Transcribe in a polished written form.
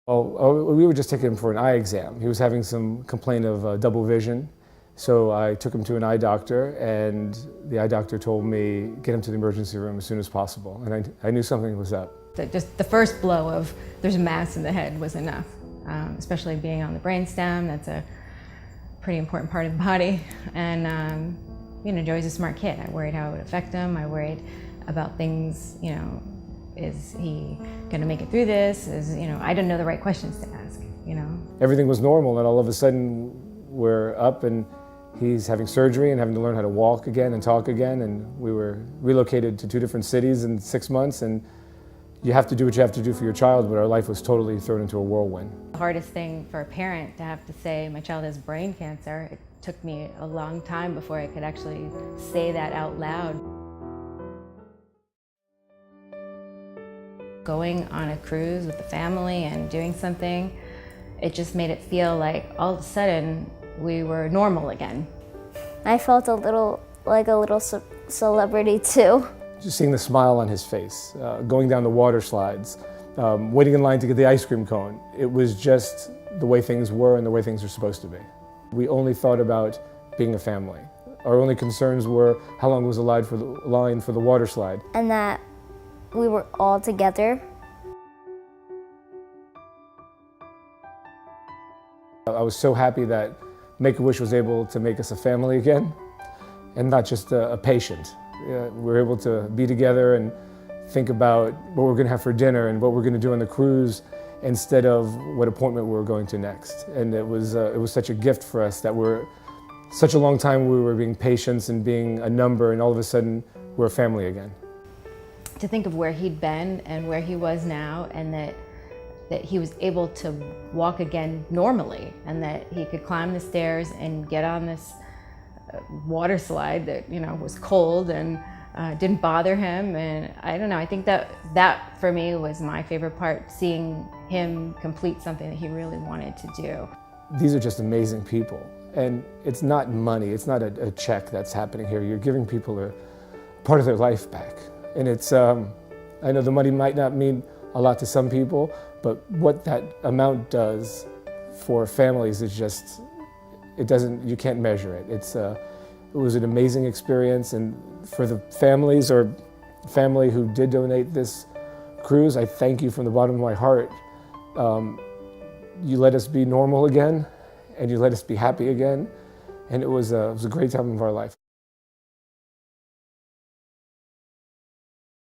We were just taking him for an eye exam. He was having some complaint of double vision. So I took him to an eye doctor, and the eye doctor told me, get him to the emergency room as soon as possible. And I knew something was up. Just the first blow of there's a mass in the head was enough, especially being on the brainstem. That's a pretty important part of the body. And Joey's a smart kid. I worried how it would affect him. I worried about things, is he gonna make it through this? I didn't know the right questions to ask, Everything was normal, and all of a sudden we're up and he's having surgery and having to learn how to walk again and talk again, and we were relocated to 2 different cities in 6 months, and you have to do what you have to do for your child, but our life was totally thrown into a whirlwind. The hardest thing for a parent to have to say, my child has brain cancer, it took me a long time before I could actually say that out loud. Going on a cruise with the family and doing something, it just made it feel like all of a sudden we were normal again. I felt like a little celebrity too. Just seeing the smile on his face, going down the water slides, waiting in line to get the ice cream cone. It was just the way things were and the way things are supposed to be. We only thought about being a family. Our only concerns were how long was the line for the water slide. And that we were all together. I was so happy that Make-A-Wish was able to make us a family again, and not just a patient. We were able to be together and think about what we're going to have for dinner and what we're going to do on the cruise instead of what appointment we were going to next. And it was such a gift for us that such a long time we were being patients and being a number, and all of a sudden we're a family again. To think of where he'd been and where he was now, and that he was able to walk again normally, and that he could climb the stairs and get on this water slide that was cold and didn't bother him. And I don't know, I think that for me was my favorite part, seeing him complete something that he really wanted to do. These are just amazing people, and it's not money, it's not a check that's happening here. You're giving people a part of their life back. And it's, I know the money might not mean a lot to some people, but what that amount does for families is just, you can't measure it. It was an amazing experience, and for the families or family who did donate this cruise, I thank you from the bottom of my heart. You let us be normal again, and you let us be happy again, and it was a great time of our life.